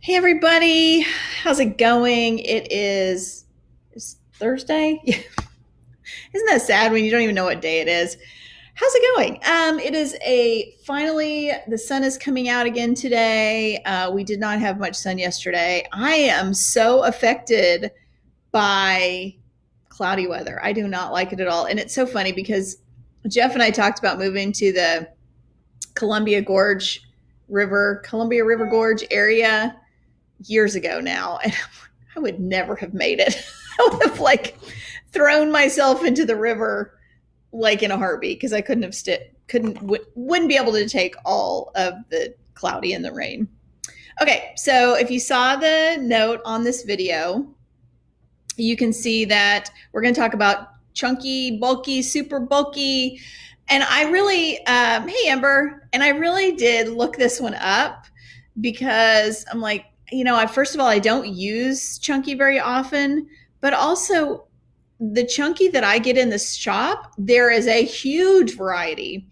Hey everybody, how's it going? It's Thursday. Yeah. Isn't that sad when you don't even know what day it is? How's it going? It is a finally the sun is coming out again today. We did not have much sun yesterday. I am so affected by cloudy weather. I do not like it at all, and it's so funny because Jeff and I talked about moving to the Columbia River Gorge area years ago now, and I would never have made it. I would have thrown myself into the river like in a heartbeat because I couldn't have wouldn't be able to take all of the cloudy and the rain. Okay, so if you saw the note on this video, you can see that we're going to talk about chunky, bulky, super bulky. And I really, hey Amber, and I really did look this one up because I'm like, first of all, I don't use chunky very often, but also the chunky that I get in the shop, there is a huge variety.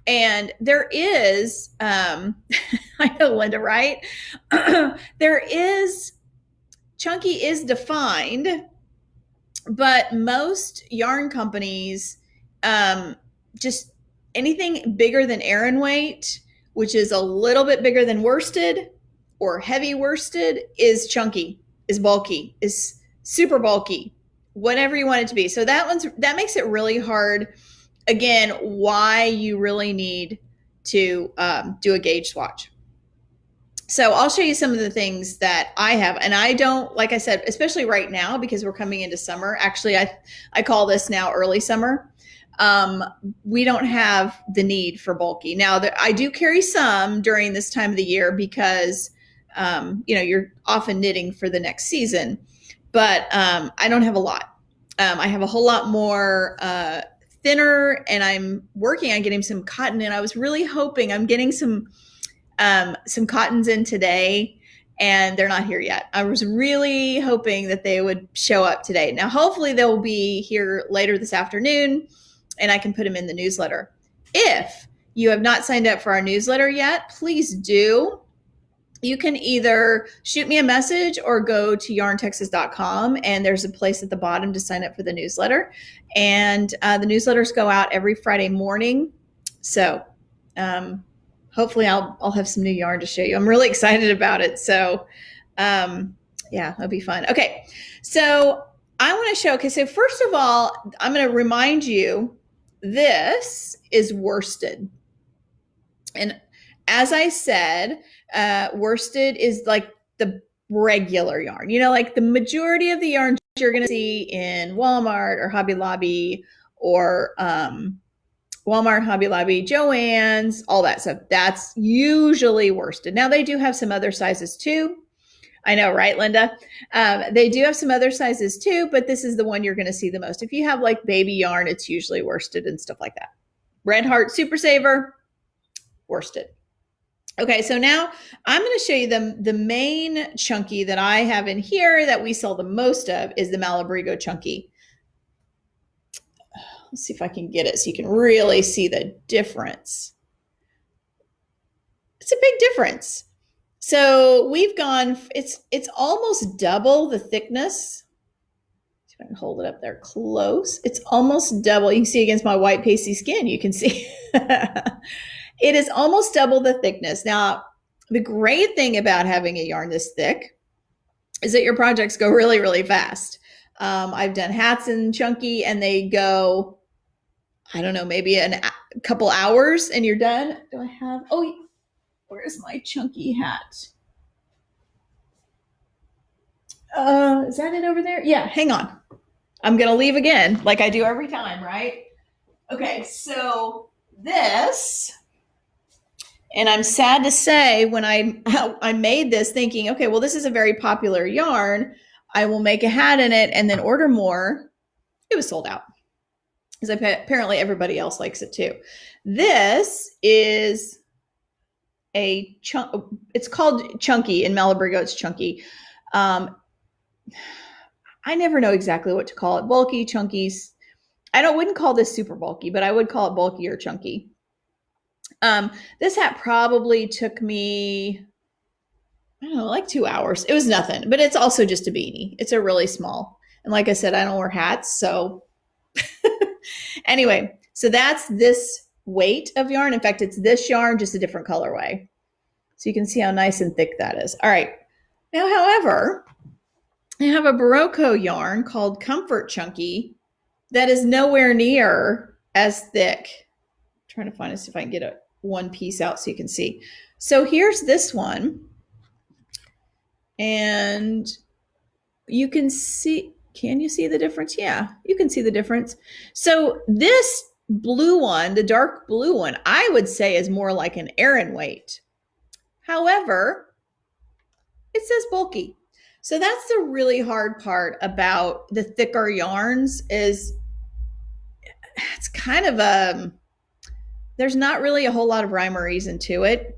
And there is, I know, Linda, right? There is, chunky is defined, but most yarn companies, just anything bigger than Aran weight, which is a little bit bigger than worsted or heavy worsted, is chunky, is bulky, is super bulky, whatever you want it to be. So that makes it really hard. Again, why you really need to do a gauge swatch. So I'll show you some of the things that I have. And I don't, like I said, especially right now, because we're coming into summer. Actually, I call this now early summer. We don't have the need for bulky. Now, I do carry some during this time of the year because, you're often knitting for the next season. But I don't have a lot. I have a whole lot more thinner, and I'm working on getting some cotton. And I was really hoping I'm getting some cottons in today, and they're not here yet. I was really hoping that they would show up today. Now, hopefully they'll be here later this afternoon and I can put them in the newsletter. If you have not signed up for our newsletter yet, please do. You can either shoot me a message or go to yarntexas.com, and there's a place at the bottom to sign up for the newsletter. And the newsletters go out every Friday morning. So hopefully I'll have some new yarn to show you. I'm really excited about it. So yeah, that'll be fun. Okay, so I want to show, okay, so first of all, I'm going to remind you, this is worsted. And as I said, worsted is like the regular yarn. Like the majority of the yarn you're going to see in Walmart or Hobby Lobby or Walmart, Hobby Lobby, Joann's, all that stuff. That's usually worsted. Now, they do have some other sizes too. I know, right, Linda? They do have some other sizes too, but this is the one you're going to see the most. If you have like baby yarn, it's usually worsted and stuff like that. Red Heart Super Saver, worsted. Okay, so now I'm going to show you the main chunky that I have in here that we sell the most of is the Malabrigo chunky. Let's see if I can get it so you can really see the difference. It's a big difference. So we've gone, it's almost double the thickness. See if I can hold it up there close. It's almost double. You can see against my white pasty skin, you can see. It is almost double the thickness. Now, the great thing about having a yarn this thick is that your projects go really, really fast. I've done hats in chunky, and they go, I don't know, maybe a couple hours and you're done. Do I have, oh, where's my chunky hat? Is that it over there? Yeah, hang on. I'm going to leave again like I do every time, right? Okay, so this, and I'm sad to say when I made this thinking, okay, well, this is a very popular yarn. I will make a hat in it and then order more. It was sold out because apparently everybody else likes it too. This is a chunk. It's called chunky in Malabrigo. It's chunky. I never know exactly what to call it. Bulky, chunkies. Wouldn't call this super bulky, but I would call it bulky or chunky. This hat probably took me, I don't know, like 2 hours. It was nothing, but it's also just a beanie. It's a really small. And like I said, I don't wear hats. So anyway, so that's this weight of yarn. In fact, it's this yarn, just a different colorway. So you can see how nice and thick that is. All right. Now, however, I have a Barocco yarn called Comfort Chunky that is nowhere near as thick. I'm trying to find this if I can get one piece out so you can see. So here's this one. And you can see, can you see the difference? Yeah, you can see the difference. So this blue one, the dark blue one, I would say is more like an Aran weight. However, it says bulky. So that's the really hard part about the thicker yarns is it's kind of there's not really a whole lot of rhyme or reason to it.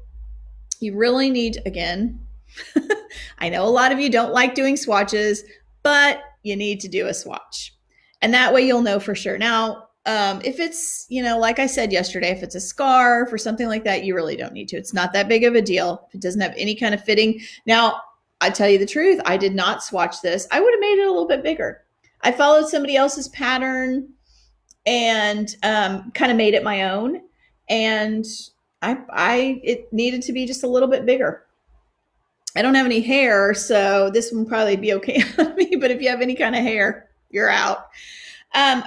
You really need, again, I know a lot of you don't like doing swatches, but you need to do a swatch. And that way you'll know for sure. Now, if it's, like I said yesterday, if it's a scarf or something like that, you really don't need to. It's not that big of a deal. If it doesn't have any kind of fitting. Now, I tell you the truth, I did not swatch this. I would have made it a little bit bigger. I followed somebody else's pattern and kind of made it my own. And it needed to be just a little bit bigger. I don't have any hair, so this will probably be okay on me. But if you have any kind of hair, you're out.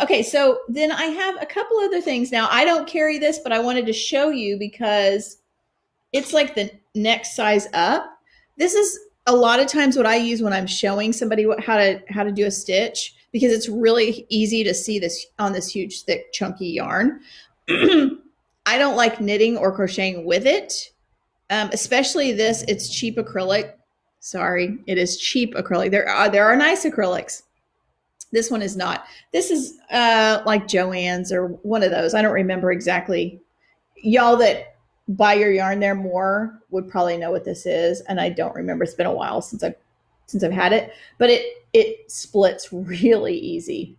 Okay, so then I have a couple other things. Now, I don't carry this, but I wanted to show you because it's like the next size up. This is a lot of times what I use when I'm showing somebody how to do a stitch, because it's really easy to see this on this huge, thick, chunky yarn. I don't like knitting or crocheting with it. Especially this, it's cheap acrylic. Sorry, it is cheap acrylic. There are nice acrylics. This one is not. This is like Joann's or one of those. I don't remember exactly. Y'all that buy your yarn there more would probably know what this is, and I don't remember. It's been a while since I've had it, but it splits really easy.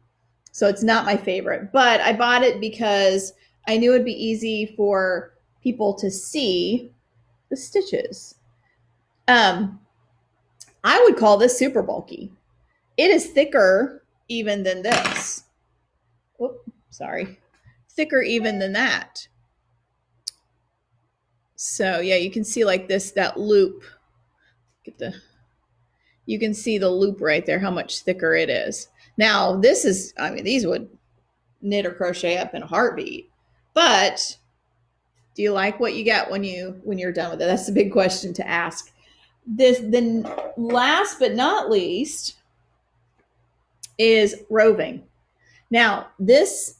So it's not my favorite, but I bought it because I knew it'd be easy for people to see the stitches. I would call this super bulky. It is thicker even than this. Whoop, sorry. Thicker even than that. So yeah, you can see like this, that loop. You can see the loop right there, how much thicker it is. Now this is, these would knit or crochet up in a heartbeat, but do you like what you get when you're done with it? That's a big question to ask. Then last but not least is roving. Now, this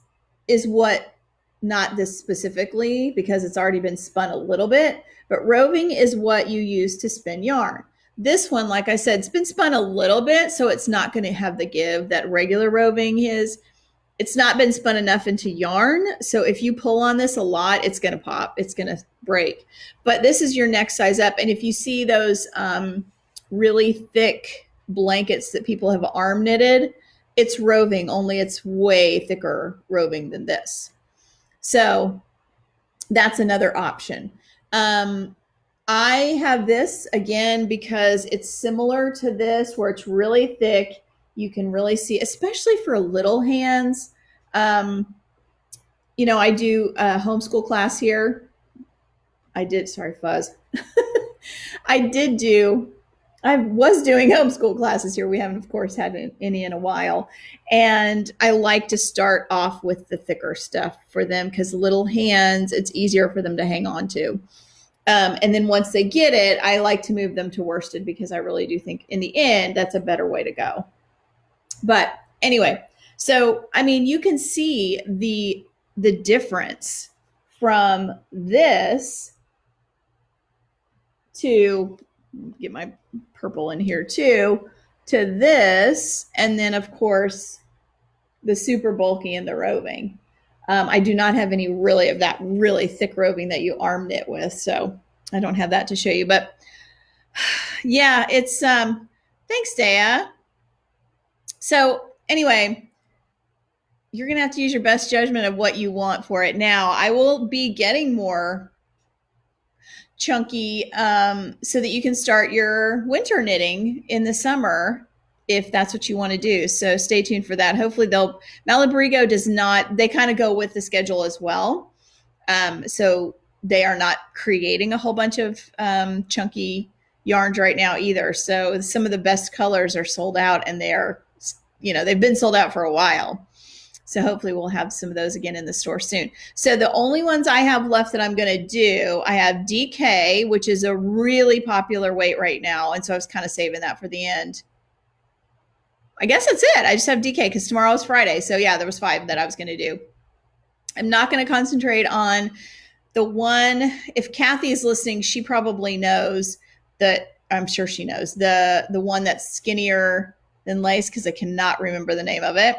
is what, not this specifically because it's already been spun a little bit, but roving is what you use to spin yarn. This one, like I said, it's been spun a little bit, so it's not going to have the give that regular roving is. It's not been spun enough into yarn. So if you pull on this a lot, it's going to pop. It's going to break. But this is your next size up. And if you see those really thick blankets that people have arm knitted, it's roving, only it's way thicker roving than this. So that's another option. I have this, again, because it's similar to this, where it's really thick. You can really see, especially for little hands. I do a homeschool class here. Sorry, fuzz. I was doing homeschool classes here. We haven't, of course, had any in a while. And I like to start off with the thicker stuff for them because little hands, it's easier for them to hang on to. And then once they get it, I like to move them to worsted because I really do think in the end, that's a better way to go. But anyway, so, you can see the difference from this to, get my purple in here too, to this. And then of course, the super bulky and the roving. I do not have any really of that really thick roving that you arm knit with. So I don't have that to show you, but yeah, it's, thanks, Dea. So anyway, you're going to have to use your best judgment of what you want for it. Now, I will be getting more chunky, so that you can start your winter knitting in the summer if that's what you want to do. So stay tuned for that. Hopefully Malabrigo does not, they kind of go with the schedule as well. So they are not creating a whole bunch of chunky yarns right now either. So some of the best colors are sold out, and they've been sold out for a while. So hopefully we'll have some of those again in the store soon. So the only ones I have left that I'm going to do, I have DK, which is a really popular weight right now. And so I was kind of saving that for the end. I guess that's it. I just have DK because tomorrow is Friday. So yeah, there was 5 that I was going to do. I'm not going to concentrate on the one. If Kathy is listening, she probably knows that. I'm sure she knows the one that's skinnier than lace, because I cannot remember the name of it.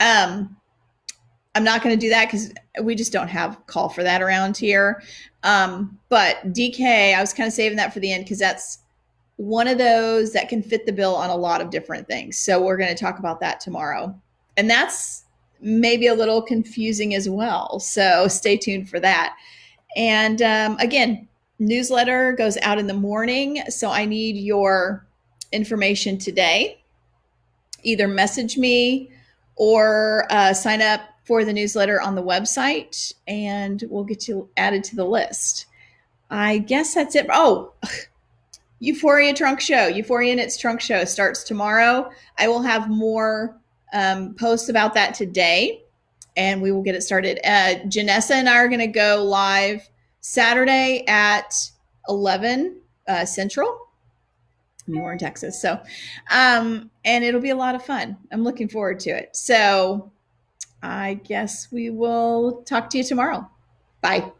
I'm not going to do that because we just don't have call for that around here. But DK, I was kind of saving that for the end because that's one of those that can fit the bill on a lot of different things. So we're going to talk about that tomorrow. And that's maybe a little confusing as well. So stay tuned for that. And again, newsletter goes out in the morning. So I need your information today. Either message me or sign up for the newsletter on the website, and we'll get you added to the list. I guess that's it. Oh, Euphoria Trunk Show. Euphoria Knits Trunk Show starts tomorrow. I will have more posts about that today, and we will get it started. Janessa and I are going to go live Saturday at 11 Central. I mean, we're in Texas. So, and it'll be a lot of fun. I'm looking forward to it. So I guess we will talk to you tomorrow. Bye.